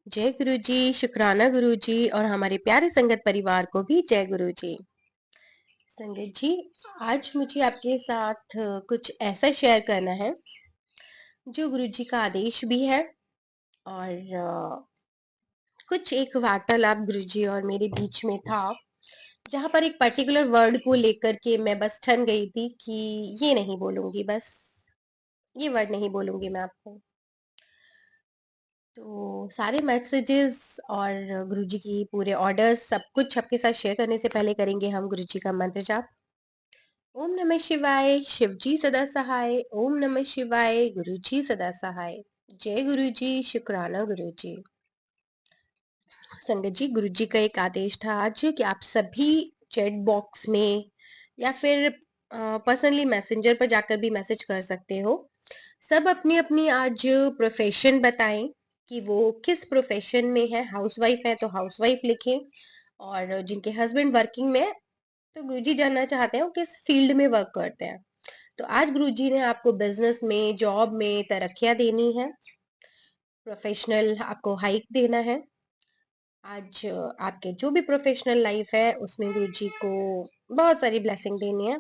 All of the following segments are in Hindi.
जय गुरु जी, शुक्राना गुरु जी और हमारे प्यारे संगत परिवार को भी जय गुरु जी। संगत जी, आज मुझे आपके साथ कुछ ऐसा शेयर करना है जो गुरु जी का आदेश भी है और कुछ एक वार्तालाप गुरु जी और मेरे बीच में था, जहां पर एक पर्टिकुलर वर्ड को लेकर के मैं बस ठन गई थी कि ये नहीं बोलूंगी, बस ये वर्ड नहीं बोलूंगी मैं आपको। तो सारे मैसेजेस और गुरुजी की पूरे ऑर्डर्स सब कुछ आपके साथ शेयर करने से पहले करेंगे हम गुरुजी का मंत्र जाप। ओम नमः शिवाय, शिवजी सदा सहाय। ओम नमः शिवाय, गुरुजी सदा सहाय। जय गुरुजी, शुक्राना गुरुजी। संगत जी, गुरुजी का एक आदेश था आज कि आप सभी चैट बॉक्स में या फिर पर्सनली मैसेंजर पर जाकर भी मैसेज कर सकते हो। सब अपनी अपनी आज प्रोफेशन बताएं कि वो किस प्रोफेशन में है। हाउसवाइफ है तो हाउसवाइफ लिखें, और जिनके हस्बैंड वर्किंग में है तो गुरुजी जानना चाहते हैं वो किस फील्ड में वर्क करते हैं। तो आज गुरुजी ने आपको बिजनेस में, जॉब में तरक्कियां देनी है, प्रोफेशनल आपको हाइक देना है। आज आपके जो भी प्रोफेशनल लाइफ है उसमें गुरुजी को बहुत सारी ब्लेसिंग देनी है।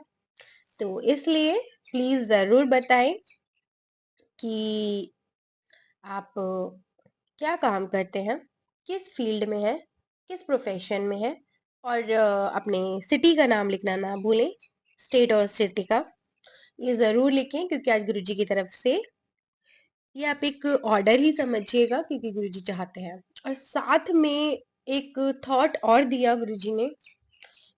तो इसलिए प्लीज जरूर बताएं कि आप क्या काम करते हैं, किस फील्ड में है, किस प्रोफेशन में है, और अपने सिटी का नाम लिखना ना भूलें, स्टेट और सिटी का। ये जरूर लिखें क्योंकि आज गुरुजी की तरफ से ये आप एक ऑर्डर ही समझिएगा, क्योंकि गुरुजी चाहते हैं। और साथ में एक थॉट और दिया गुरुजी ने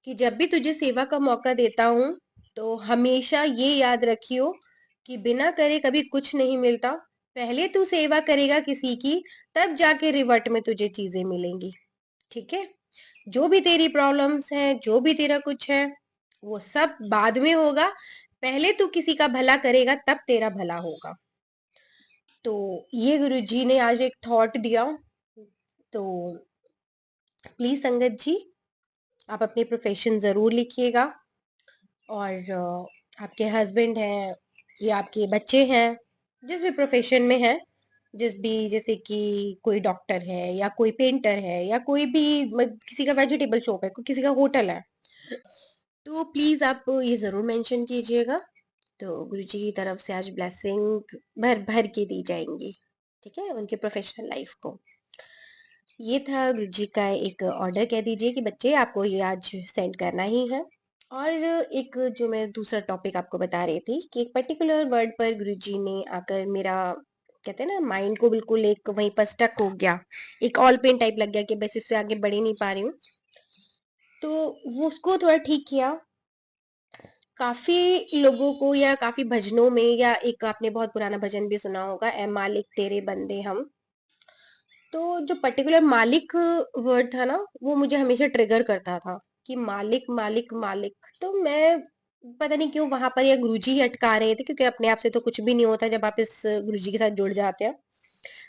कि जब भी तुझे सेवा का मौका देता हूँ तो हमेशा ये याद रखियो कि बिना करे कभी कुछ नहीं मिलता। पहले तू सेवा करेगा किसी की, तब जाके रिवर्ट में तुझे चीजें मिलेंगी। ठीक है? जो भी तेरी प्रॉब्लम्स हैं, जो भी तेरा कुछ है, वो सब बाद में होगा। पहले तू किसी का भला करेगा तब तेरा भला होगा। तो ये गुरुजी ने आज एक थॉट दिया। तो प्लीज संगत जी, आप अपने प्रोफेशन जरूर लिखिएगा। और आपके हस्बैंड हैं या आपके बच्चे हैं, जिस भी प्रोफेशन में है, जिस भी, जैसे कि कोई डॉक्टर है या कोई पेंटर है या कोई भी किसी का वेजिटेबल शॉप है, किसी का होटल है, तो प्लीज आप ये जरूर मेंशन कीजिएगा। तो गुरुजी की तरफ से आज ब्लेसिंग भर भर के दी जाएंगी। ठीक है, उनके प्रोफेशनल लाइफ को। ये था गुरुजी का एक ऑर्डर, कह दीजिए कि बच्चे आपको ये आज सेंड करना ही है। और एक जो मैं दूसरा टॉपिक आपको बता रही थी कि एक पर्टिकुलर वर्ड पर गुरुजी ने आकर मेरा, कहते हैं ना, माइंड को बिल्कुल एक वहीं पर स्टक हो गया, एक ऑल पेन टाइप लग गया कि बस इससे आगे बढ़ ही नहीं पा रही हूँ। तो वो उसको थोड़ा ठीक किया। काफी लोगों को या काफी भजनों में, या एक आपने बहुत पुराना भजन भी सुना होगा, ए मालिक तेरे बंदे हम। तो जो पर्टिकुलर मालिक वर्ड था ना, वो मुझे हमेशा ट्रिगर करता था कि मालिक मालिक मालिक। तो मैं पता नहीं क्यों वहां पर, या गुरुजी ही अटका रहे थे, क्योंकि अपने आप से तो कुछ भी नहीं होता जब आप इस गुरुजी के साथ जुड़ जाते हैं।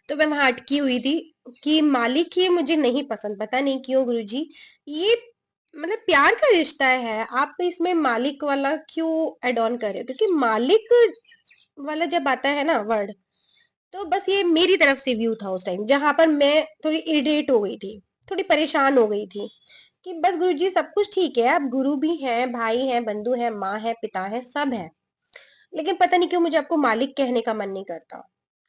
तो मैं वहां अटकी हुई थी कि मालिक ही मुझे नहीं पसंद, पता नहीं क्यों गुरुजी। ये मतलब प्यार का रिश्ता है, आप इसमें मालिक वाला क्यों एड ऑन कर रहे हो? क्योंकि मालिक वाला जब आता है ना वर्ड, तो बस ये मेरी तरफ से व्यू था उस टाइम, जहां पर मैं थोड़ी इरिटेट हो गई थी, थोड़ी परेशान हो गई थी कि बस गुरुजी सब कुछ ठीक है, आप गुरु भी हैं, भाई हैं, बंधु हैं, माँ है, पिता है, सब है, लेकिन पता नहीं क्यों मुझे आपको मालिक कहने का मन नहीं करता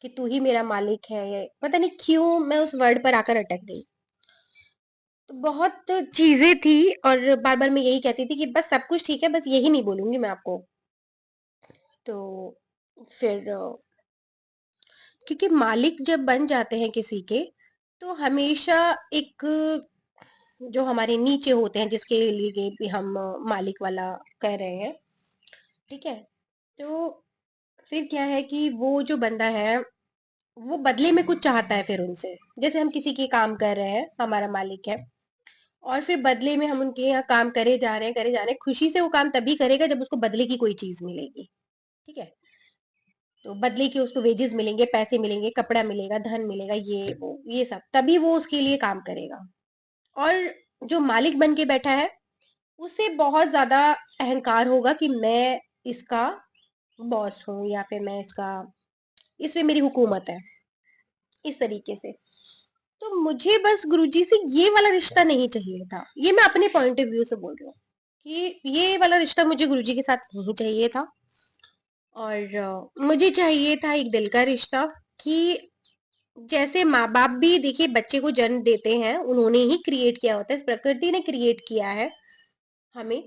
कि तू ही मेरा मालिक है। ये पता नहीं क्यों मैं उस वर्ड पर आकर अटक गई। तो बहुत चीजें थी, और बार बार मैं यही कहती थी कि बस सब कुछ ठीक है, बस यही नहीं बोलूंगी मैं आपको। तो फिर क्योंकि मालिक जब बन जाते हैं किसी के, तो हमेशा एक जो हमारे नीचे होते हैं, जिसके लिए भी हम मालिक वाला कह रहे हैं, ठीक है, तो फिर क्या है कि वो जो बंदा है वो बदले में कुछ चाहता है फिर उनसे। जैसे हम किसी के काम कर रहे हैं, हमारा मालिक है, और फिर बदले में हम उनके यहाँ काम करे जा रहे हैं, करे जा रहे हैं, खुशी से वो काम तभी करेगा जब उसको बदले की कोई चीज मिलेगी। ठीक है, तो बदले के उसको वेजेस मिलेंगे, पैसे मिलेंगे, कपड़ा मिलेगा, धन मिलेगा, ये वो ये सब, तभी वो उसके लिए काम करेगा। और जो मालिक बन के बैठा है, उसे बहुत ज्यादा अहंकार होगा कि मैं इसका बॉस हूँ, या फिर मैं इसका, इस पे मेरी हुकूमत है, इस तरीके से। तो मुझे बस गुरुजी से ये वाला रिश्ता नहीं चाहिए था। ये मैं अपने पॉइंट ऑफ व्यू से बोल रही हूँ कि ये वाला रिश्ता मुझे गुरुजी के साथ नहीं चाहिए था। और मुझे चाहिए था एक दिल का रिश्ता, कि जैसे माँ बाप भी देखिए बच्चे को जन्म देते हैं, उन्होंने ही क्रिएट किया होता है, इस प्रकृति ने क्रिएट किया है हमें,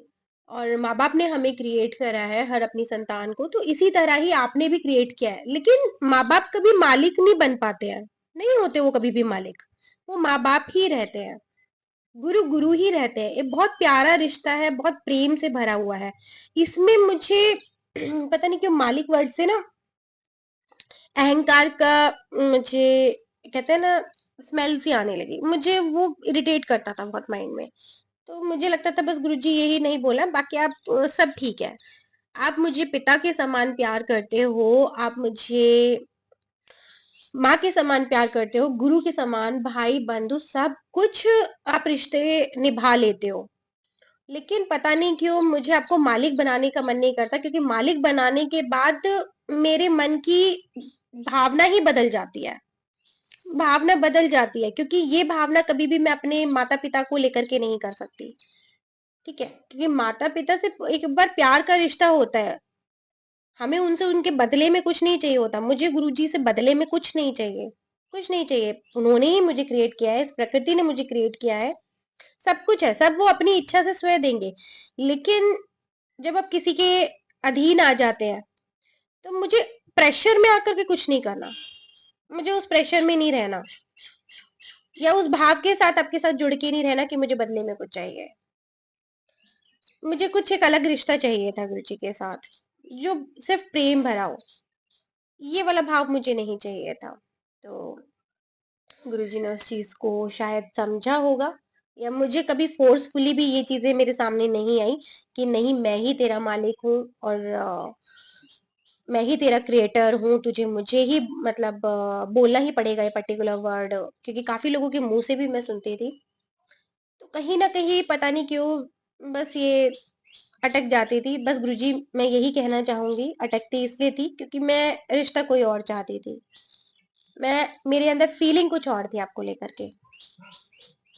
और माँ बाप ने हमें क्रिएट करा है हर अपनी संतान को, तो इसी तरह ही आपने भी क्रिएट किया है। लेकिन माँ बाप कभी मालिक नहीं बन पाते हैं, नहीं होते वो कभी भी मालिक, वो माँ बाप ही रहते हैं, गुरु गुरु ही रहते हैं। ये बहुत प्यारा रिश्ता है, बहुत प्रेम से भरा हुआ है। इसमें मुझे पता नहीं क्यों मालिक वर्ड से ना अहंकार का, मुझे कहते हैं ना, स्मेल सी आने लगी, मुझे वो इरिटेट करता था बहुत माइंड में। तो मुझे लगता था बस गुरुजी यही नहीं बोला, बाकी आप सब ठीक है। आप मुझे पिता के समान प्यार करते हो, आप मुझे माँ के समान प्यार करते हो, गुरु के समान, भाई बंधु सब कुछ आप रिश्ते निभा लेते हो। लेकिन पता नहीं क्यों मुझे आपको मालिक बनाने का मन नहीं करता, क्योंकि मालिक बनाने के बाद मेरे मन की भावना ही बदल जाती है। भावना बदल जाती है, क्योंकि ये भावना कभी भी मैं अपने माता पिता को लेकर के नहीं कर सकती। ठीक है, क्योंकि माता पिता से एक बार प्यार का रिश्ता होता है, हमें उनसे उनके बदले में कुछ नहीं चाहिए होता। मुझे गुरुजी से बदले में कुछ नहीं चाहिए, कुछ नहीं चाहिए। उन्होंने ही मुझे क्रिएट किया है, इस प्रकृति ने मुझे क्रिएट किया है, सब कुछ है, सब वो अपनी इच्छा से स्वयं देंगे। लेकिन जब आप किसी के अधीन आ जाते हैं, तो मुझे प्रेशर में आकर के कुछ नहीं करना, मुझे उस प्रेशर में नहीं रहना, या उस भाव के साथ आपके साथ जुड़ के नहीं रहना कि मुझे बदले में कुछ चाहिए। मुझे कुछ एक अलग रिश्ता चाहिए था गुरुजी के साथ, जो सिर्फ प्रेम भरा हो। ये वाला भाव मुझे नहीं चाहिए था। तो गुरुजी ने उस चीज को शायद समझा होगा, या मुझे कभी फोर्सफुली भी ये चीजें मेरे सामने नहीं आई कि नहीं मैं ही तेरा मालिक हूँ, और मैं ही तेरा क्रिएटर हूँ, तुझे मुझे ही मतलब बोलना ही पड़ेगा ये पर्टिकुलर वर्ड, क्योंकि काफी लोगों के मुंह से भी मैं सुनती थी। तो कहीं ना कहीं पता नहीं क्यों बस ये अटक जाती थी। बस गुरुजी, मैं यही कहना चाहूंगी, अटकती इसलिए थी क्योंकि मैं रिश्ता कोई और चाहती थी। मैं, मेरे अंदर फीलिंग कुछ और थी आपको लेकर के,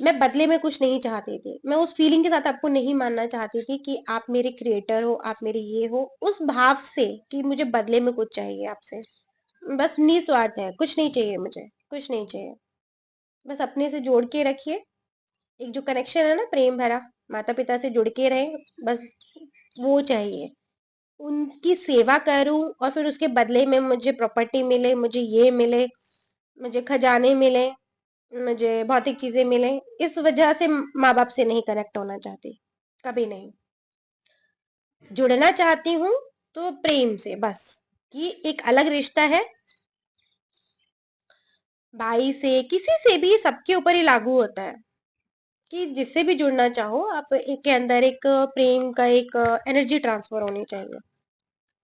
मैं बदले में कुछ नहीं चाहती थी। मैं उस फीलिंग के साथ आपको नहीं मानना चाहती थी कि आप मेरे क्रिएटर हो, आप मेरे ये हो, उस भाव से कि मुझे बदले में कुछ चाहिए आपसे। बस निस्वार्थ है, कुछ नहीं चाहिए मुझे, कुछ नहीं चाहिए। बस अपने से जोड़ के रखिए, एक जो कनेक्शन है ना प्रेम भरा, माता पिता से जुड़ के रहे, बस वो चाहिए। उनकी सेवा करूं और फिर उसके बदले में मुझे प्रॉपर्टी मिले, मुझे ये मिले, मुझे खजाने मिले, मुझे भौतिक चीजें मिले, इस वजह से माँ बाप से नहीं कनेक्ट होना चाहती, कभी नहीं। जुड़ना चाहती हूँ तो प्रेम से बस, कि एक अलग रिश्ता है, भाई से, किसी से भी, सबके ऊपर ही लागू होता है कि जिससे भी जुड़ना चाहो आप, एक के अंदर एक प्रेम का एक एनर्जी ट्रांसफर होनी चाहिए।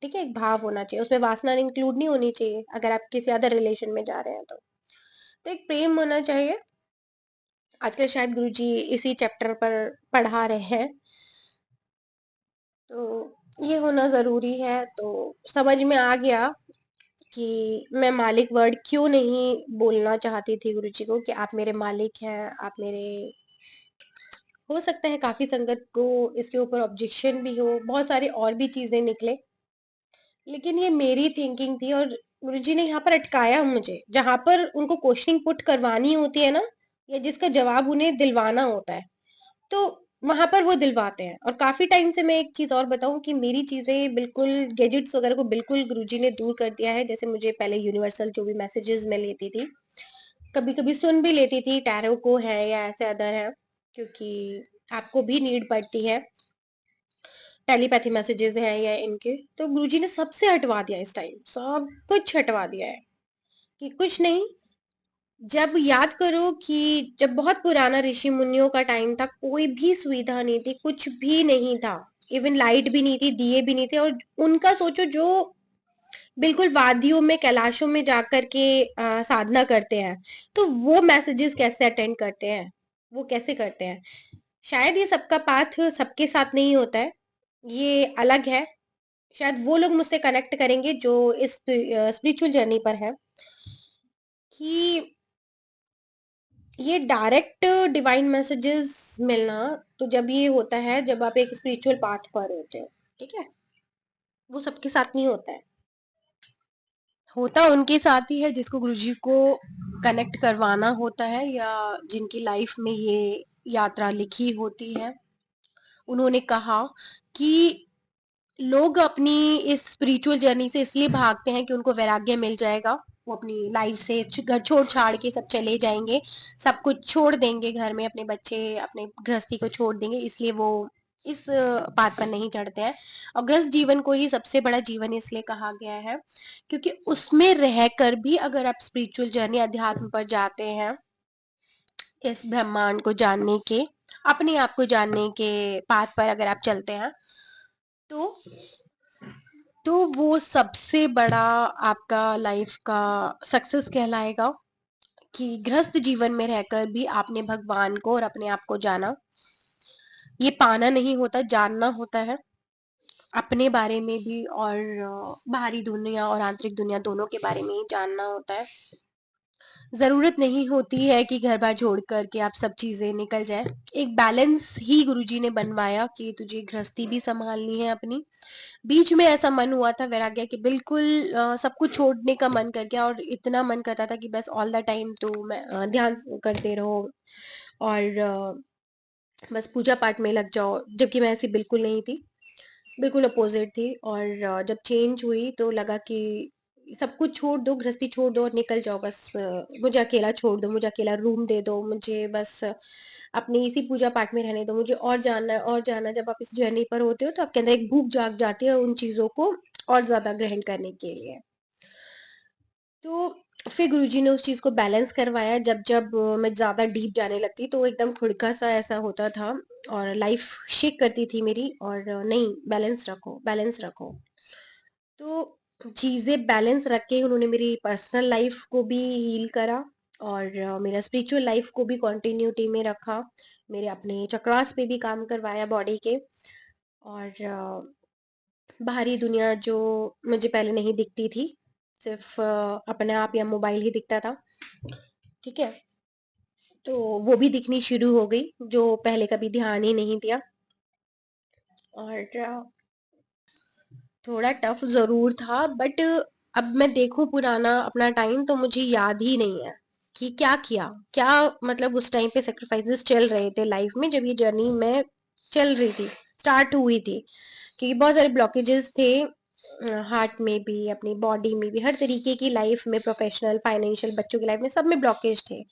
ठीक है, एक भाव होना चाहिए, उसमें वासना इंक्लूड नहीं होनी चाहिए अगर आप किसी अदर रिलेशन में जा रहे हैं तो एक प्रेम होना चाहिए। आजकल शायद गुरुजी इसी चैप्टर पर पढ़ा रहे हैं, तो ये होना जरूरी है। तो समझ में आ गया कि मैं मालिक वर्ड क्यों नहीं बोलना चाहती थी गुरुजी को, कि आप मेरे मालिक हैं, आप मेरे। हो सकता है काफी संगत को इसके ऊपर ऑब्जेक्शन भी हो, बहुत सारी और भी चीजें निकले, लेकिन ये मेरी थिंकिंग थी। और गुरुजी ने यहाँ पर अटकाया मुझे, जहां पर उनको क्वेश्चनिंग पुट करवानी होती है ना, या जिसका जवाब उन्हें दिलवाना होता है, तो वहां पर वो दिलवाते हैं। और काफी टाइम से, मैं एक चीज और बताऊं, कि मेरी चीजें बिल्कुल, गैजेट्स वगैरह को बिल्कुल गुरुजी ने दूर कर दिया है। जैसे मुझे पहले यूनिवर्सल जो भी मैसेजेस मैं लेती थी, कभी कभी सुन भी लेती थी, टैरो को है या ऐसे अदर है, क्योंकि आपको भी नीड पड़ती है, टेलीपैथी मैसेजेस हैं या इनके, तो गुरुजी ने सबसे हटवा दिया, इस टाइम सब कुछ हटवा दिया है, कि कुछ नहीं। जब याद करो कि जब बहुत पुराना ऋषि मुनियों का टाइम था, कोई भी सुविधा नहीं थी, कुछ भी नहीं था, इवन लाइट भी नहीं थी, दिए भी नहीं थे, और उनका सोचो जो बिल्कुल वादियों में, कैलाशों में जाकर के साधना करते हैं, तो वो मैसेजेस कैसे अटेंड करते हैं, वो कैसे करते हैं। शायद ये सबका पाथ सबके साथ नहीं होता है, ये अलग है। शायद वो लोग मुझसे कनेक्ट करेंगे जो इस स्पिरिचुअल जर्नी पर है, कि ये डायरेक्ट डिवाइन मैसेजेस मिलना तो जब ये होता है जब आप एक स्पिरिचुअल पाथ पर होते हो, ठीक है? वो सबके साथ नहीं होता है। होता उनके साथ ही है जिसको गुरुजी को कनेक्ट करवाना होता है, या जिनकी लाइफ में ये यात्रा लिखी होती है। उन्होंने कहा कि लोग अपनी इस स्पिरिचुअल जर्नी से इसलिए भागते हैं कि उनको वैराग्य मिल जाएगा। वो अपनी लाइफ से घर छोड़ छाड़ के सब चले जाएंगे, सब कुछ छोड़ देंगे, घर में अपने बच्चे अपने गृहस्थी को छोड़ देंगे, इसलिए वो इस बात पर नहीं चढ़ते हैं। और गृहस्थ जीवन को ही सबसे बड़ा जीवन इसलिए कहा गया है क्योंकि उसमें रहकर भी अगर आप स्पिरिचुअल जर्नी अध्यात्म पर जाते हैं, इस ब्रह्मांड को जानने के, अपने आप को जानने के पाथ पर अगर आप चलते हैं, तो वो सबसे बड़ा आपका लाइफ का सक्सेस कहलाएगा कि गृहस्थ जीवन में रहकर भी आपने भगवान को और अपने आप को जाना। ये पाना नहीं होता, जानना होता है अपने बारे में भी, और बाहरी दुनिया और आंतरिक दुनिया दोनों के बारे में ही जानना होता है। जरूरत नहीं होती है कि घर बार छोड़ कर के आप सब चीजें निकल जाए। एक बैलेंस ही गुरुजी ने बनवाया कि तुझे गृहस्थी भी संभालनी है अपनी। बीच में ऐसा मन हुआ था वैराग्य कि बिल्कुल सब कुछ छोड़ने का मन कर गया, और इतना मन करता था कि बस ऑल द टाइम तो मैं ध्यान करते रहो और बस पूजा पाठ में लग जाओ, जबकि मैं ऐसी बिल्कुल नहीं थी, बिल्कुल अपोजिट थी। और जब चेंज हुई तो लगा कि सब कुछ छोड़ दो, गृहस्थी छोड़ दो और निकल जाओ, बस मुझे अकेला छोड़ दो, मुझे अकेला रूम दे दो, मुझे बस अपनी इसी पूजा पाठ में रहने दो, मुझे और जानना है और जानना है। जब आप इस जर्नी पर होते हो तो आपके अंदर एक भूख जाग जाती है उन चीजों को और ज्यादा ग्रहण करने के लिए। तो फिर गुरुजी ने उस चीज को बैलेंस करवाया। जब जब मैं ज्यादा डीप जाने लगती तो एकदम खुड़का सा ऐसा होता था और लाइफ शेक करती थी मेरी, और नहीं, बैलेंस रखो, बैलेंस रखो। तो चीजें बैलेंस रख के उन्होंने मेरी पर्सनल लाइफ को भी हील करा, और मेरा स्पिरिचुअल लाइफ को भी कंटिन्यूटी में रखा, मेरे अपने चक्रास पे भी काम करवाया बॉडी के। और बाहरी दुनिया जो मुझे पहले नहीं दिखती थी, सिर्फ अपने आप या मोबाइल ही दिखता था, ठीक है, तो वो भी दिखनी शुरू हो गई, जो पहले कभी ध्यान ही नहीं दिया। और थोड़ा टफ जरूर था, बट अब मैं देखूं पुराना अपना टाइम तो मुझे याद ही नहीं है कि क्या किया, क्या मतलब उस टाइम पे सेक्रीफाइसेस चल रहे थे लाइफ में जब ये जर्नी में चल रही थी, स्टार्ट हुई थी। क्योंकि बहुत सारे ब्लॉकेजेस थे, हार्ट में भी, अपनी बॉडी में भी, हर तरीके की लाइफ में, प्रोफेशनल, फाइनेंशियल, बच्चों की लाइफ में, सब में ब्लॉकेज थे,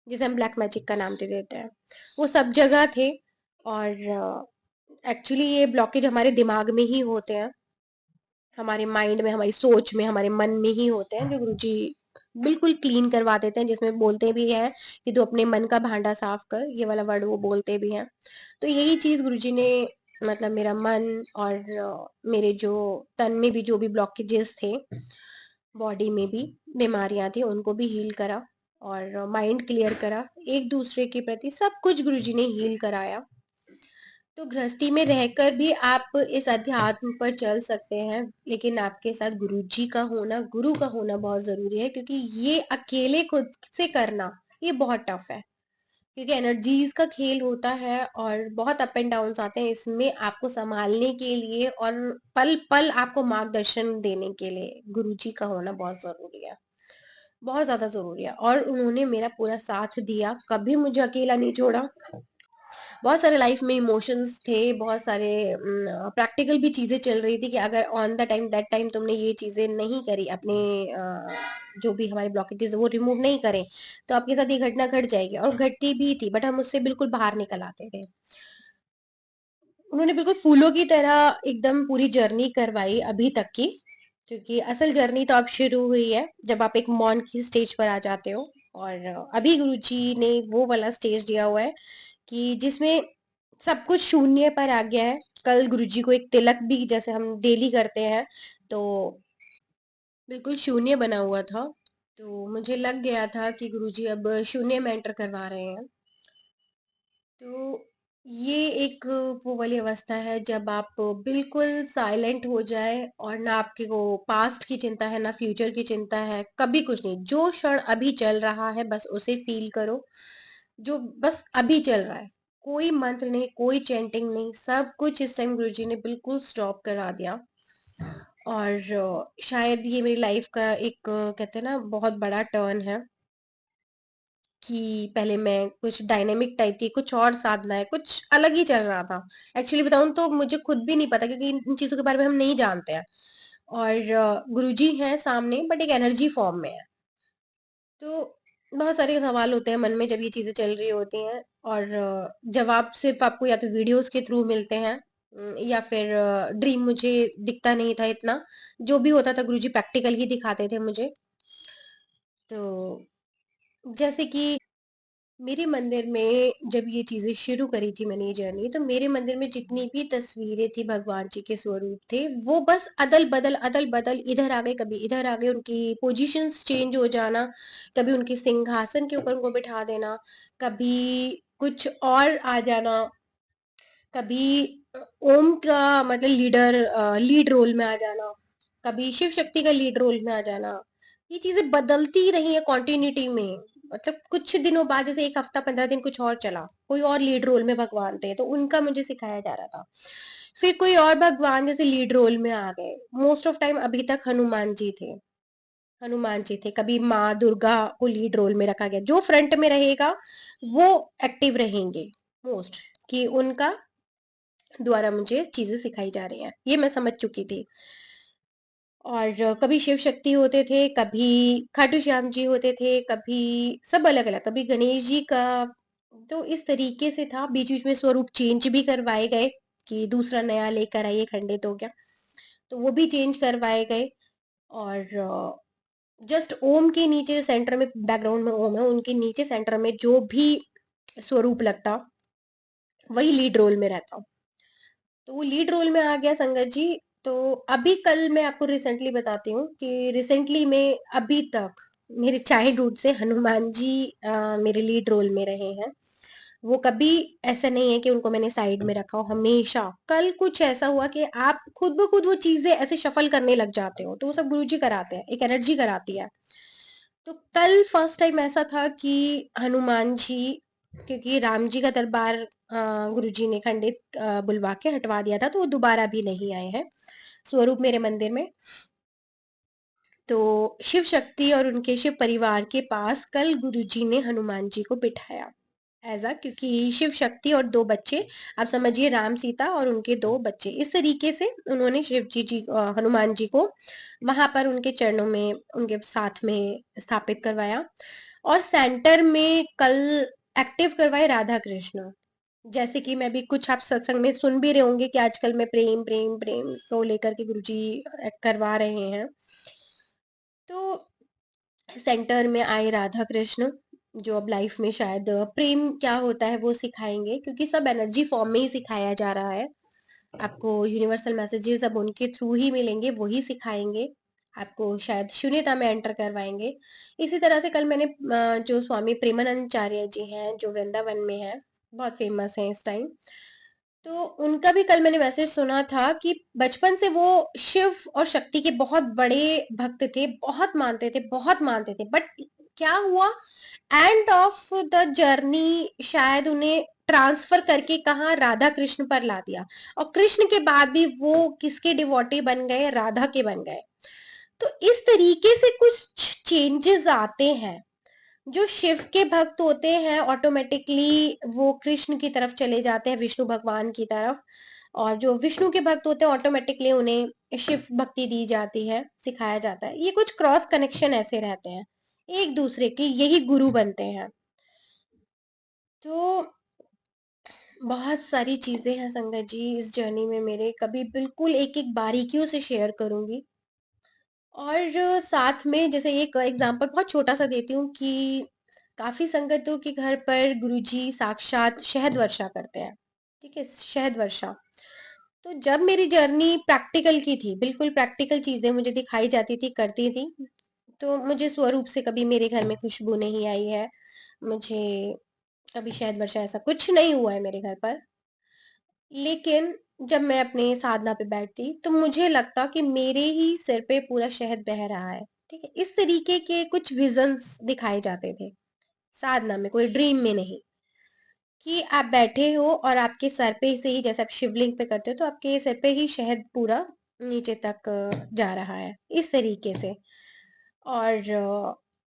जिसे हम ब्लैक मैजिक का नाम दे देते हैं। वो सब जगह थे। और एक्चुअली ये ब्लॉकेज हमारे दिमाग में ही होते हैं, हमारे माइंड में, हमारी सोच में, हमारे मन में ही होते हैं, जो गुरुजी बिल्कुल क्लीन करवा देते हैं, जिसमें बोलते भी हैं कि तू अपने मन का भांडा साफ कर, ये वाला वर्ड वो बोलते भी हैं। तो यही चीज गुरुजी ने, मतलब मेरा मन और मेरे जो तन में भी जो भी ब्लॉकेजेस थे, बॉडी में भी बीमारियां थी, उनको भी हील करा, और माइंड क्लियर करा, एक दूसरे के प्रति सब कुछ गुरुजी ने हील कराया। तो गृहस्थी में रहकर भी आप इस अध्यात्म पर चल सकते हैं, लेकिन आपके साथ गुरुजी का होना, गुरु का होना बहुत जरूरी है, क्योंकि ये अकेले खुद से करना ये बहुत टफ है। क्योंकि एनर्जीज का खेल होता है और बहुत अप एंड डाउन आते हैं इसमें, आपको संभालने के लिए और पल पल आपको मार्गदर्शन देने के लिए गुरुजी का होना बहुत जरूरी है, बहुत ज्यादा जरूरी है। और उन्होंने मेरा पूरा साथ दिया, कभी मुझे अकेला नहीं छोड़ा। बहुत सारे लाइफ में इमोशंस थे, बहुत सारे प्रैक्टिकल भी चीजें चल रही थी कि अगर on the time that time तुमने ये चीजें नहीं करी, अपने जो भी हमारे ब्लॉकेजेस वो रिमूव नहीं करें, तो आपके साथ ये घटना घट जाएगी, और घटती भी थी, बट हम उससे बिल्कुल बाहर निकल आते थे। उन्होंने बिल्कुल फूलों की तरह एकदम पूरी जर्नी करवाई अभी तक की, क्योंकि असल जर्नी तो अब शुरू हुई है जब आप एक मौन की स्टेज पर आ जाते हो। और अभी गुरुजी ने वो वाला स्टेज दिया हुआ है कि जिसमें सब कुछ शून्य पर आ गया है। कल गुरुजी को एक तिलक भी, जैसे हम डेली करते हैं, तो बिल्कुल शून्य बना हुआ था। तो मुझे लग गया था कि गुरुजी अब शून्य में एंटर करवा रहे हैं। तो ये एक वो वाली अवस्था है जब आप बिल्कुल साइलेंट हो जाए और ना आपके को पास्ट की चिंता है ना फ्यूचर की चिंता है, कभी कुछ नहीं। जो क्षण अभी चल रहा है बस उसे फील करो, जो बस अभी चल रहा है। कोई मंत्र नहीं, कोई चैंटिंग नहीं, सब कुछ इस टाइम गुरुजी ने बिल्कुल स्टॉप करा दिया। और शायद ये मेरी लाइफ का एक कहते हैं ना बहुत बड़ा टर्न है कि पहले मैं कुछ डायनामिक टाइप की कुछ और साधनाएँ, कुछ अलग ही चल रहा था। एक्चुअली बताऊँ तो मुझे खुद भी नहीं पता क्योंकि इन चीज़ों के बारे में हम नहीं जानते हैं। और गुरुजी हैं सामने बट एक एनर्जी फॉर्म में है। तो बहुत सारे सवाल होते हैं मन में जब ये चीज़ें चल रही होती हैं और जवाब सिर्फ़ आपको या तो वीडियोज़ के थ्रू मिलते हैं या फिर ड्रीम मुझे दिखता नहीं था इतना। जो भी होता था गुरुजी प्रैक्टिकल ही दिखाते थे मुझे। तो जैसे कि मेरे मंदिर में जब ये चीज़ें शुरू करी थी मैंने ये जर्नी, तो मेरे मंदिर में जितनी भी तस्वीरें थी भगवान जी के स्वरूप थे, वो बस अदल-बदल, इधर आ गए, कभी इधर आ गए, उनकी पोज़ीशंस चेंज हो जाना, कभी उनके सिंहासन के ऊपर उनको बिठा देना, कभी कुछ और आ जाना, कभी ओम का मतलब लीड रोल में आ जाना, कभी शिव शक्ति का लीड रोल में आ जाना। ये चीज़ें बदलती रही हैं कॉन्टिन्यूटी में। मतलब कुछ दिनों बाद जैसे 1 हफ्ता 15 दिन कुछ और चला, कोई और लीड रोल में भगवान थे, तो उनका मुझे सिखाया जा रहा था। फिर कोई और भगवान जैसे लीड रोल में आ गए। मोस्ट ऑफ टाइम अभी तक हनुमान जी थे। हनुमान जी थे, कभी माँ दुर्गा को लीड रोल में रखा गया। जो फ्रंट में रहेगा, वो एक्टिव रहेंगे मोस्ट कि उनका द्वारा मुझे चीज़ें सिखाई जा रही हैं। ये मैं समझ चुकी थी। और कभी शिव शक्ति होते थे, कभी खाटू श्याम जी होते थे, कभी सब अलग-अलग, कभी गणेश जी का। तो इस तरीके से था, बीच-बीच में स्वरूप चेंज भी करवाए गए कि दूसरा नया लेकर आइए, खंडित हो गया। तो वो भी चेंज करवाए गए। और जस्ट ओम के नीचे जो सेंटर में बैकग्राउंड में ओम है, उनके नीचे सेंटर में जो भी स्वरूप लगता, वही लीड रोल में रहता। तो वो लीड रोल में आ गया संगत जी। तो अभी कल मैं आपको रिसेंटली बताती हूँ कि रिसेंटली में अभी तक मेरे चाइल्डहुड से हनुमान जी मेरे लीड रोल में रहे हैं। वो कभी ऐसा नहीं है कि उनको मैंने साइड में रखा हो, हमेशा। कल कुछ ऐसा हुआ कि आप खुद ब खुद वो चीजें ऐसे शफल करने लग जाते हो, तो वो सब गुरुजी कराते हैं, एक एनर्जी कराती है। तो कल फर्स्ट टाइम ऐसा था कि हनुमान जी, क्योंकि राम जी का दरबार गुरुजी ने खंडित बुलवा के हटवा दिया था, तो वो दोबारा भी नहीं आए हैं स्वरूप मेरे मंदिर में। तो शिव शक्ति और उनके शिव परिवार के पास कल गुरुजी ने हनुमान जी को बिठाया ऐज़ क्योंकि शिव शक्ति और 2 बच्चे, आप समझिए राम सीता और उनके 2 बच्चे, इस तरीके से उन्होंने हनुमान जी को वहाँ पर उनके चरणों में, उनके साथ में स्थापित करवाया। और सेंटर में कल एक्टिव करवाए राधा कृष्ण। जैसे कि मैं भी कुछ आप सत्संग में सुन भी रहे होंगे कि आजकल मैं प्रेम, प्रेम, प्रेम को लेकर के गुरुजी करवा रहे हैं। तो सेंटर में आए राधा कृष्ण, जो अब लाइफ में शायद प्रेम क्या होता है वो सिखाएंगे, क्योंकि सब एनर्जी फॉर्म में ही सिखाया जा रहा है। आपको यूनिवर्सल मैसेजेस अब उनके थ्रू ही मिलेंगे, वही सिखाएंगे आपको, शायद शून्यता में एंटर करवाएंगे। इसी तरह से कल मैंने जो स्वामी प्रेमानंदचार्य जी हैं जो वृंदावन में है, बहुत फेमस हैं इस टाइम, तो उनका भी कल मैंने मैसेज सुना था कि बचपन से वो शिव और शक्ति के बहुत बड़े भक्त थे, बहुत मानते थे, बट क्या हुआ, एंड ऑफ द जर्नी शायद उन्हें ट्रांसफर करके कहा राधा कृष्ण पर ला दिया। और कृष्ण के बाद भी वो किसके डिवोटी बन गए, राधा के बन गए। तो इस तरीके से कुछ चेंजेस आते हैं। जो शिव के भक्त होते हैं ऑटोमेटिकली वो कृष्ण की तरफ चले जाते हैं, विष्णु भगवान की तरफ। और जो विष्णु के भक्त होते हैं ऑटोमेटिकली उन्हें शिव भक्ति दी जाती है, सिखाया जाता है। ये कुछ क्रॉस कनेक्शन ऐसे रहते हैं एक दूसरे के, यही गुरु बनते हैं। तो बहुत सारी चीजें हैं संगत जी इस जर्नी में मेरे, कभी बिल्कुल एक एक बारीकियों से शेयर करूंगी। और साथ में जैसे एक एग्जांपल बहुत छोटा सा देती हूँ कि काफी संगतों के घर पर गुरुजी साक्षात शहद वर्षा करते हैं। ठीक है, शहद वर्षा। तो जब मेरी जर्नी प्रैक्टिकल की थी, बिल्कुल प्रैक्टिकल चीजें मुझे दिखाई जाती थी, करती थी, तो मुझे स्वरूप से कभी मेरे घर में खुशबू नहीं आई है। मुझे कभी शहद वर्षा ऐसा कुछ नहीं हुआ है मेरे घर पर। लेकिन जब मैं अपने साधना पे बैठती, तो मुझे लगता कि मेरे ही सिर पे पूरा शहद बह रहा है, ठीक है? इस तरीके के कुछ विज़न्स दिखाए जाते थे, साधना में, कोई ड्रीम में नहीं, कि आप बैठे हो और आपके सर पे से ही, जैसे आप शिवलिंग पे करते हो, तो आपके सिर पे ही शहद पूरा नीचे तक जा रहा है, इस तरीके से। और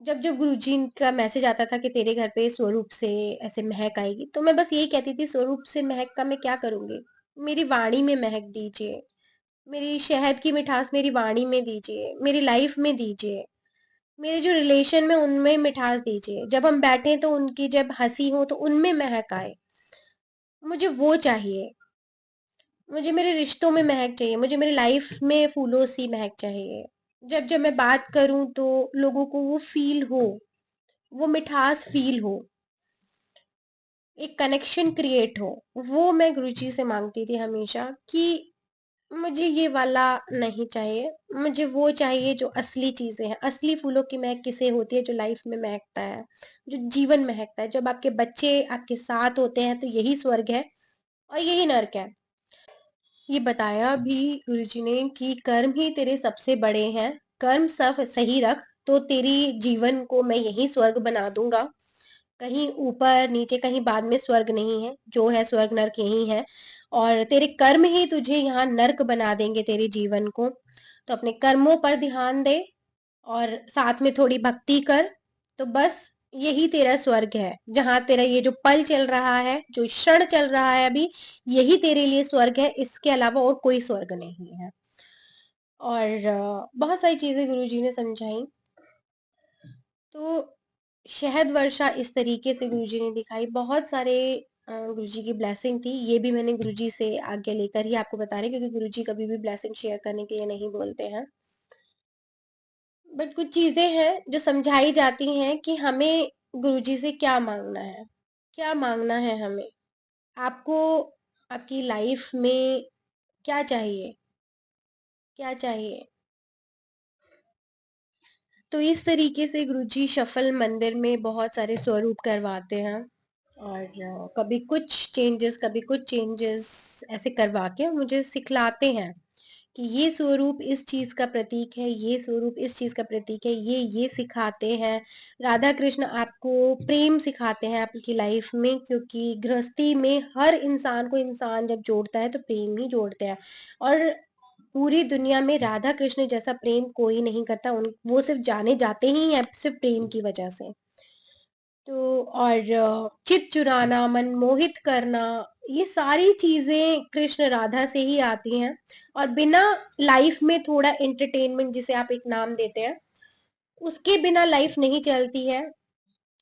जब-जब गुरुजी का मैसेज आता था कि तेरे घर पे स्वरूप से ऐसे महक आएगी, तो मैं बस यही कहती थी, स्वरूप से महक का मैं क्या करूँगी? मेरी वाणी में महक दीजिए, मेरी शहद की मिठास मेरी वाणी में दीजिए, मेरी लाइफ में दीजिए, मेरे जो रिलेशन में उनमें मिठास दीजिए। जब हम बैठें तो उनकी जब हँसी हो तो उनमें महक आए, मुझे वो चाहिए। मुझे मेरे रिश्तों में महक चाहिए, मुझे मेरी लाइफ में फूलों सी महक चाहिए। जब-जब मैं बात करूँ तो लोगों को वो फ़ील हो, वो मिठास फ़ील हो, एक कनेक्शन क्रिएट हो। वो मैं गुरुजी से माँगती थी हमेशा कि मुझे ये वाला नहीं चाहिए, मुझे वो चाहिए जो असली चीज़ें हैं। असली फूलों की महक किसे होती है? जो लाइफ में महकता है, जो जीवन महकता है। जब आपके बच्चे आपके साथ होते हैं तो यही स्वर्ग है और यही नर्क है। ये बताया भी गुरुजी ने कि कर्म ही तेरे सबसे बड़े हैं, कर्म सब सही रख तो तेरी जीवन को मैं यही स्वर्ग बना दूँगा। कहीं ऊपर नीचे कहीं बाद में स्वर्ग नहीं है, जो है स्वर्ग नर्क यही है और तेरे कर्म ही तुझे यहाँ नर्क बना देंगे तेरे जीवन को। तो अपने कर्मों पर ध्यान दे और साथ में थोड़ी भक्ति कर, तो बस यही तेरा स्वर्ग है। जहाँ तेरा ये जो पल चल रहा है, जो क्षण चल रहा है अभी, यही तेरे लिए स्वर्ग है, इसके अलावा और कोई स्वर्ग नहीं है। और बहुत सारी चीज़ें गुरुजी ने समझाई। तो शहद वर्षा इस तरीके से गुरुजी ने दिखाई। बहुत सारे गुरुजी की ब्लेसिंग थी। ये भी मैंने गुरुजी से आज्ञा लेकर ही आपको बता रही हूँ क्योंकि गुरुजी कभी भी ब्लेसिंग शेयर करने के लिए नहीं बोलते हैं। बट कुछ चीज़ें हैं जो समझाई जाती हैं कि हमें गुरुजी से क्या माँगना है? क्या माँगना है हमें? आपको आपकी लाइफ में क्या चाहिए? क्या चाहिए? तो इस तरीके से गुरुजी शफल मंदिर में बहुत सारे स्वरूप करवाते हैं और कभी कुछ चेंजेस ऐसे करवा के मुझे सिखलाते हैं कि ये स्वरूप इस चीज का प्रतीक है, ये स्वरूप इस चीज का प्रतीक है, ये सिखाते हैं। राधा कृष्ण आपको प्रेम सिखाते हैं आपकी लाइफ में, क्योंकि गृहस्थी में हर इंसान को इंसान जब जोड़ता है तो प्रेम ही जोड़ते हैं। और पूरी दुनिया में राधा कृष्ण जैसा प्रेम कोई नहीं करता, उन वो सिर्फ जाने जाते ही हैं सिर्फ प्रेम की वजह से। तो और चित चुराना, मनमोहित करना, ये सारी चीज़ें कृष्ण राधा से ही आती हैं और बिना लाइफ में थोड़ा एंटरटेनमेंट जिसे आप एक नाम देते हैं, उसके बिना लाइफ नहीं चलती है।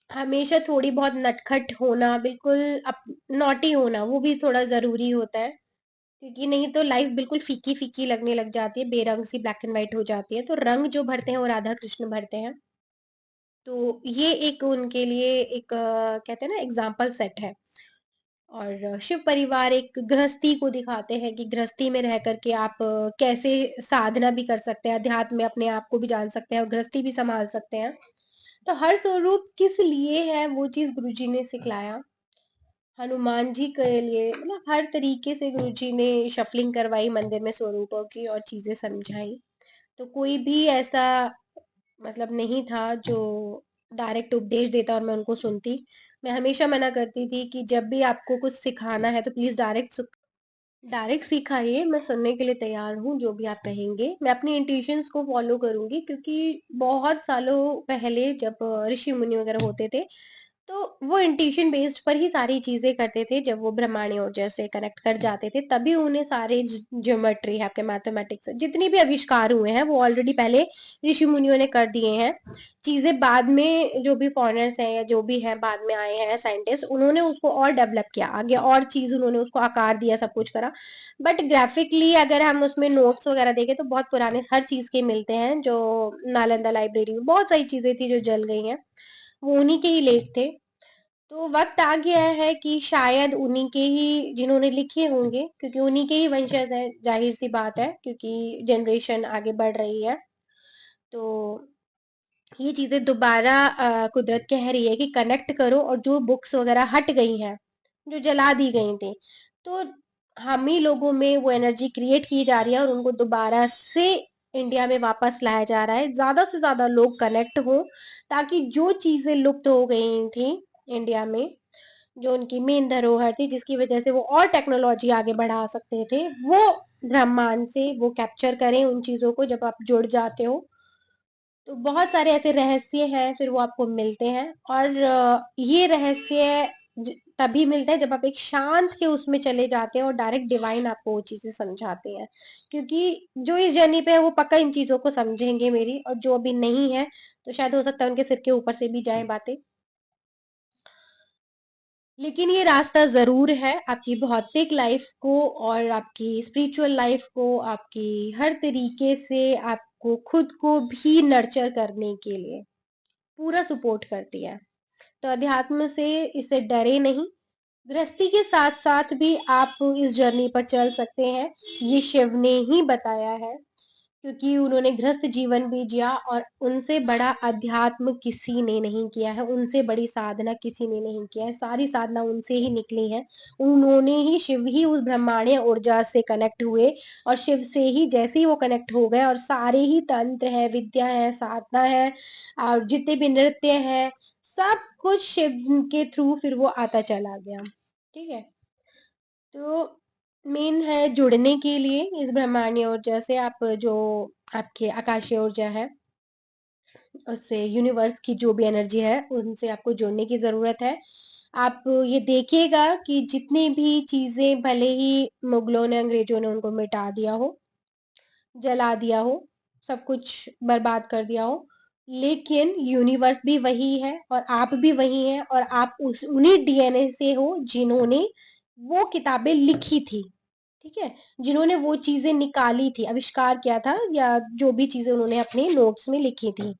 हमेशा थोड़ी बहुत नटखट होना, बिल्कुल अप नॉटी होना, वो भी थोड़ा ज़रूरी होता है, क्योंकि नहीं तो लाइफ बिल्कुल फीकी-फीकी लगने लग जाती है, बेरंग सी ब्लैक एंड व्हाइट हो जाती है। तो रंग जो भरते हैं वो राधा कृष्ण भरते हैं। तो ये एक उनके लिए एक कहते हैं ना एग्जाम्पल सेट है। और शिव परिवार एक गृहस्थी को दिखाते हैं कि गृहस्थी में रह करके आप कैसे साधना भी कर सकते हैं, अध्यात्म में अपने आप को भी जान सकते हैं और गृहस्थी भी संभाल सकते हैं। तो हर स्वरूप किस लिए है वो चीज़ गुरुजी ने सिखलाया। हनुमान जी के लिए मतलब हर तरीके से गुरुजी ने शफलिंग करवाई मंदिर में स्वरूपों की और चीज़ें समझाई। तो कोई भी ऐसा मतलब नहीं था जो डायरेक्ट उपदेश देता और मैं उनको सुनती। मैं हमेशा मना करती थी कि जब भी आपको कुछ सिखाना है तो प्लीज़ डायरेक्ट सिखाइए, मैं सुनने के लिए तैयार हूँ, जो भी आप कहेंगे। मैं अपनी इंट्यूशंस को फ़ॉलो करूँगी, क्योंकि बहुत सालों पहले जब ऋषि-मुनि वगैरह होते थे, तो वो इंट्यूशन बेस्ड पर ही सारी चीज़ें करते थे। जब वो ब्रह्मांड ऊर्जा से कनेक्ट कर जाते थे, तभी उन्हें सारे ज्योमेट्री है, आपके मैथमेटिक्स जितने भी आविष्कार हुए हैं वो ऑलरेडी पहले ऋषि मुनियों ने कर दिए हैं। चीज़ें बाद में जो भी फॉरेनर्स हैं या जो भी है बाद में आए हैं साइंटिस्ट, उन्होंने उसको और डेवलप किया आगे, और चीज़ उन्होंने उसको आकार दिया, सब कुछ करा। बट ग्राफिकली अगर हम उसमें नोट्स वगैरह देखें तो बहुत पुराने हर चीज़ के मिलते हैं। जो नालंदा लाइब्रेरी में बहुत सारी चीज़ें थी जो जल गई हैं, वो उन्हीं के ही लेख थे। तो वक़्त आ गया है कि शायद उन्हीं के ही जिन्होंने लिखे होंगे, क्योंकि उन्हीं के ही वंशज हैं, ज़ाहिर-सी बात है, क्योंकि जनरेशन आगे बढ़ रही है। तो ये चीज़ें दोबारा कुदरत कह रही है कि कनेक्ट करो, और जो बुक्स वग़ैरह हट गई हैं, जो जला दी गई थी, तो हम ही लोगों में वो एनर्जी क्रिएट की जा रही है और उनको दोबारा से इंडिया में वापस लाया जा रहा है। ज़्यादा से ज़्यादा लोग कनेक्ट हों, ताकि जो चीज़ें लुप्त हो गई थी इंडिया में, जो उनकी मेन धरोहर थी, जिसकी वजह से वो और टेक्नोलॉजी आगे बढ़ा सकते थे, वो ब्रह्मांड से वो कैप्चर करें उन चीज़ों को। जब आप जुड़ जाते हो तो बहुत सारे ऐसे रहस्य हैं, फिर वो आपको मिलते हैं। और ये रहस्य तभी मिलता है जब आप एक शांत के उसमें चले जाते हैं और डायरेक्ट डिवाइन आपको वो चीजें समझाते हैं। क्योंकि जो इस जर्नी पे है वो पक्का इन चीजों को समझेंगे मेरी, और जो अभी नहीं है तो शायद हो सकता है उनके सिर के ऊपर से भी जाए बातें। लेकिन ये रास्ता जरूर है आपकी भौतिक लाइफ को और आपकी स्पिरिचुअल लाइफ को, आपकी हर तरीके से आपको खुद को भी नर्चर करने के लिए पूरा सपोर्ट करती है। तो अध्यात्म से इससे डरे नहीं। गृहस्थी के साथ साथ भी आप इस जर्नी पर चल सकते हैं। ये शिव ने ही बताया है, क्योंकि उन्होंने गृहस्थ जीवन भी जिया और उनसे बड़ा अध्यात्म किसी ने नहीं किया है, उनसे बड़ी साधना किसी ने नहीं किया है। सारी साधना उनसे ही निकली है। उन्होंने ही, शिव ही उस ब्रह्मांडीय ऊर्जा से कनेक्ट हुए और शिव से ही जैसे ही वो कनेक्ट हो गए, और सारे ही तंत्र है, विद्या है, साधना है, और जितने भी नृत्य है, सब कुछ शिव के थ्रू फिर वो आता चला गया। ठीक है। तो मेन है जुड़ने के लिए इस ब्रह्मांडीय ऊर्जा से। आप जो आपके आकाशीय ऊर्जा है उससे, यूनिवर्स की जो भी एनर्जी है उनसे आपको जुड़ने की जरूरत है। आप ये देखिएगा कि जितनी भी चीजें, भले ही मुगलों ने, अंग्रेजों ने उनको मिटा दिया हो, जला दिया हो, सब कुछ बर्बाद कर दिया हो, लेकिन यूनिवर्स भी वही है और आप भी वही हैं, और आप उस उन्हीं डीएनए से हो जिन्होंने वो किताबें लिखी थी। ठीक है। जिन्होंने वो चीजें निकाली थी, आविष्कार किया था, या जो भी चीजें उन्होंने अपने नोट्स में लिखी थी,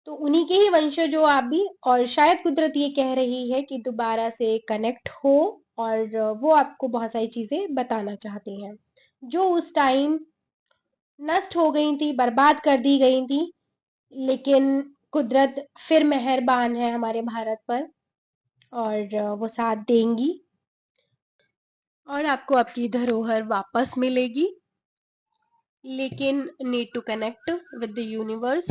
तो उन्हीं के ही वंशज हो आप भी। और शायद कुदरत ये कह रही है कि दोबारा से कनेक्ट हो, और वो आपको बहुत सारी चीजें बताना चाहती हैं जो उस टाइम नष्ट हो गई थी, बर्बाद कर दी गई थी। लेकिन कुदरत फिर मेहरबान है हमारे भारत पर, और वो साथ देंगी और आपको आपकी धरोहर वापस मिलेगी। लेकिन need to connect with the universe.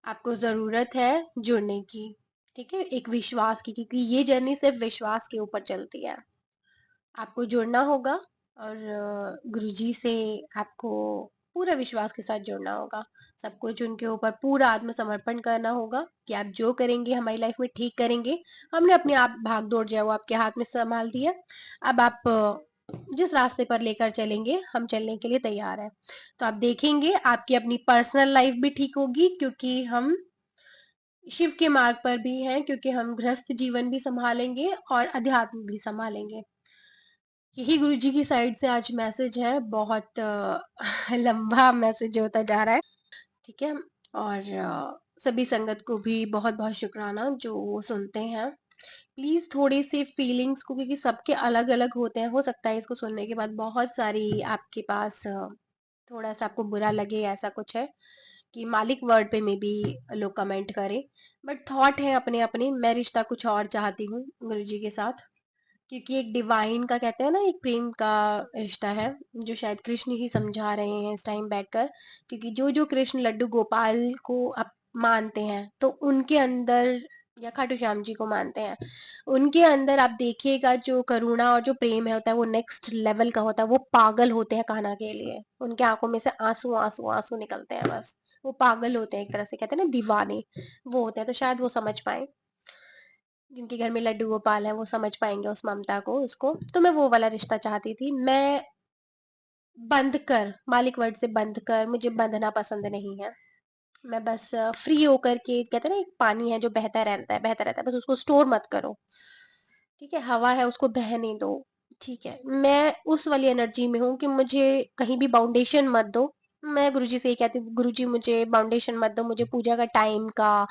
आपको जरूरत है जुड़ने की। ठीक है, एक विश्वास की, क्योंकि ये जर्नी सिर्फ विश्वास के ऊपर चलती है। आपको जुड़ना होगा, और गुरुजी से आपको पूरा विश्वास के साथ जुड़ना होगा। सब कुछ उनके ऊपर पूरा आत्मसमर्पण करना होगा कि आप जो करेंगे हमारी लाइफ में ठीक करेंगे। हमने अपने आप भाग दौड़ जो है वो आपके हाथ में संभाल दिया। अब आप जिस रास्ते पर लेकर चलेंगे, हम चलने के लिए तैयार है। तो आप देखेंगे आपकी अपनी पर्सनल लाइफ भी ठीक होगी, क्योंकि हम शिव के मार्ग पर भी हैं, क्योंकि हम गृहस्थ जीवन भी संभालेंगे और अध्यात्म भी संभालेंगे। यही गुरुजी की साइड से आज मैसेज है। बहुत लंबा मैसेज होता जा रहा है। ठीक है। और सभी संगत को भी बहुत बहुत शुक्राना जो वो सुनते हैं। प्लीज थोड़ी सी फीलिंग्स को, क्योंकि सबके अलग अलग होते हैं, हो सकता है इसको सुनने के बाद बहुत सारी आपके पास थोड़ा सा आपको बुरा लगे, ऐसा कुछ है कि मालिक वर्ड पे में भी लोग कमेंट करें। बट थॉट है अपने अपने। मैं रिश्ता कुछ और चाहती हूँ गुरुजी के साथ, क्योंकि एक डिवाइन का, कहते हैं ना, एक प्रेम का रिश्ता है, जो शायद कृष्ण ही समझा रहे हैं इस टाइम बैठकर। क्योंकि जो जो कृष्ण लड्डू गोपाल को आप मानते हैं, तो उनके अंदर, या खाटू श्याम जी को मानते हैं, उनके अंदर आप देखिएगा जो करुणा और जो प्रेम है होता है वो नेक्स्ट लेवल का होता है। वो पागल होते हैं कान्हा के लिए। उनके आंखों में से आंसू आंसू आंसू निकलते हैं बस। वो पागल होते हैं, एक तरह से कहते हैं ना, दीवाने वो होते हैं। तो शायद वो समझ पाए, जिनके घर में लड्डू गोपाल है, वो समझ पाएंगे उस ममता को, उसको। तो मैं वो वाला रिश्ता चाहती थी। मैं बंद कर, मालिक वर्ड से बंद कर, मुझे बंधना पसंद नहीं है। मैं बस फ्री होकर के, कहते हैं ना, एक पानी है जो बहता रहता है, बहता रहता है, बस उसको स्टोर मत करो। ठीक है, हवा है उसको बहने दो। ठीक है, मैं उस वाली एनर्जी में हूँ कि मुझे कहीं भी बाउंडेशन मत दो। मैं गुरुजी से ये कहती हूँ, गुरुजी मुझे बाउंडेशन मत दो, मुझे पूजा का टाइम का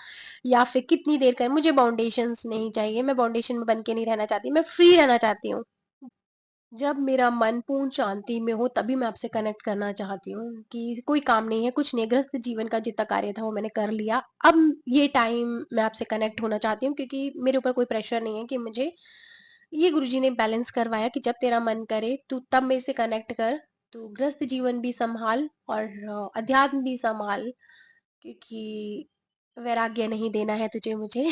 या फिर कितनी देर का, मुझे बाउंडेशंस नहीं चाहिए। मैं बाउंडेशन में बन के नहीं रहना चाहती, मैं फ्री रहना चाहती हूँ। जब मेरा मन पूर्ण शांति में हो तभी मैं आपसे कनेक्ट करना चाहती हूँ, कि कोई काम नहीं है, कुछ नहीं, गृहस्थ जीवन का जितना कार्य था वो मैंने कर लिया। अब ये टाइम मैं आपसे कनेक्ट होना चाहती हूँ, क्योंकि मेरे ऊपर कोई प्रेशर नहीं है कि मुझे ये गुरुजी ने बैलेंस करवाया कि जब तेरा मन करे तू तब मेरे से कनेक्ट कर, तू गृहस्थ जीवन भी संभाल और अध्यात्म भी संभाल, क्योंकि वैराग्य नहीं देना है तुझे मुझे।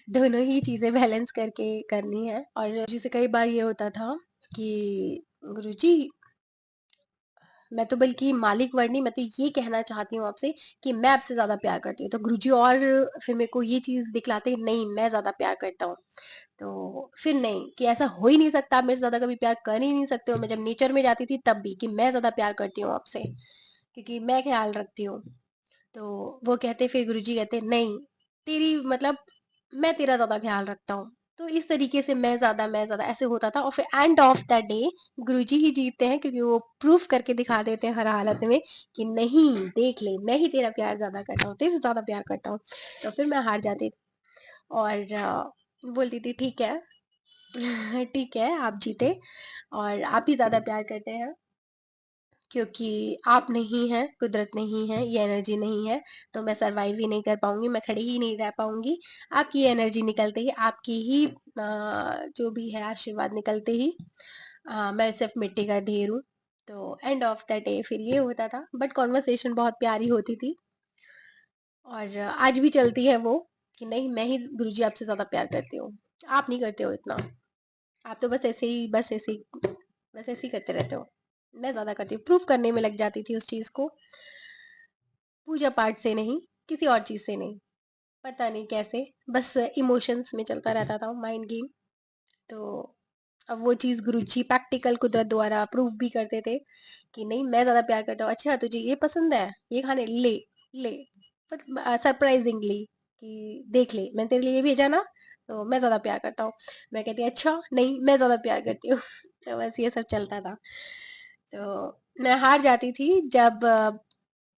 दोनों ही चीजें बैलेंस करके करनी है। और जिसे कई बार ये होता था कि गुरुजी, मैं तो बल्कि मालिक वर्ड नहीं, मैं तो ये कहना चाहती हूँ आपसे कि मैं आपसे ज्यादा प्यार करती हूँ। तो गुरुजी और फिर मेरे को ये चीज दिखलाते नहीं, मैं ज्यादा प्यार करता हूँ। तो फिर नहीं, कि ऐसा हो ही नहीं सकता, आप मेरे से ज्यादा कभी प्यार कर ही नहीं सकते हो। मैं जब नेचर में जाती थी तब भी कि मैं ज्यादा प्यार करती हूँ आपसे, क्योंकि मैं ख्याल रखती हूँ। तो वो कहते, फिर गुरुजी कहते नहीं, तेरी मतलब मैं तेरा ज्यादा ख्याल रखता हूँ। तो इस तरीके से मैं ज्यादा ऐसे होता था। और फिर एंड ऑफ द डे गुरुजी ही जीतते हैं, क्योंकि वो प्रूफ करके दिखा देते हैं हर हालत में कि नहीं, देख ले, मैं ही तेरा प्यार ज्यादा करता हूँ, तेरे से ज्यादा प्यार करता हूँ। तो फिर मैं हार जाती थी और बोलती थी ठीक है। ठीक है, आप जीते और आप ही ज्यादा प्यार करते हैं, क्योंकि आप नहीं हैं, कुदरत नहीं है, ये एनर्जी नहीं है, तो मैं सरवाइव ही नहीं कर पाऊंगी, मैं खड़ी ही नहीं रह पाऊंगी। आपकी एनर्जी निकलते ही, आपकी ही जो भी है आशीर्वाद निकलते ही मैं सिर्फ मिट्टी का ढेर हूँ। तो एंड ऑफ द डे फिर ये होता था, बट कॉन्वर्सेशन बहुत प्यारी होती थी। और आज भी चलती है वो कि नहीं, मैं ही गुरुजी आपसे ज्यादा प्यार करती हूँ, आप नहीं करते हो इतना। आप तो बस ऐसे ही करते रहते हो। मैं ज्यादा करती हूँ, प्रूफ करने में लग जाती थी उस चीज को, पूजा पाठ से नहीं, किसी और चीज से नहीं, पता नहीं कैसे, बस इमोशंस में चलता रहता था माइंड गेम। तो अब वो चीज गुरुजी प्रैक्टिकल कुदरत द्वारा प्रूफ भी करते थे कि नहीं, मैं ज्यादा प्यार करता हूँ। अच्छा तुझे ये पसंद है, ये खाने ले, ले, सरप्राइजिंगली कि देख ले, मैंने तेरे लिए ये भेजा ना, तो मैं ज्यादा प्यार करता हूँ। मैं कहती अच्छा नहीं, मैं ज्यादा प्यार करती हूँ। तो बस ये सब चलता था। तो मैं हार जाती थी जब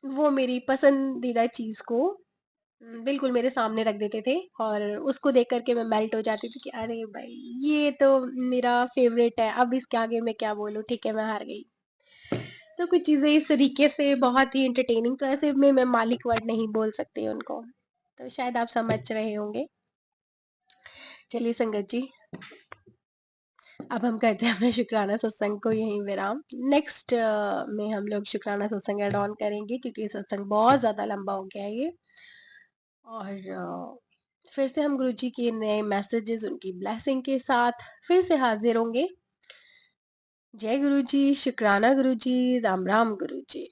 वो मेरी पसंदीदा चीज को बिल्कुल मेरे सामने रख देते थे, और उसको देख करके मैं मेल्ट हो जाती थी कि अरे भाई, ये तो मेरा फेवरेट है, अब इसके आगे मैं क्या बोलूं, ठीक है मैं हार गई। तो कुछ चीजें इस तरीके से बहुत ही एंटरटेनिंग, तो ऐसे में मैं मालिक वर्ड नहीं बोल सकती उनको, तो शायद आप समझ रहे होंगे। चलिए संगत जी, अब हम करते हैं अपने शुक्राना सत्संग को यहीं विराम। नेक्स्ट में हम लोग शुक्राना सत्संग ऐड ऑन करेंगे, क्योंकि ये सत्संग बहुत ज्यादा लंबा हो गया है ये। और फिर से हम गुरुजी के नए मैसेजेस, उनकी ब्लेसिंग के साथ फिर से हाजिर होंगे। जय गुरुजी, शुक्राना गुरुजी, राम राम गुरुजी।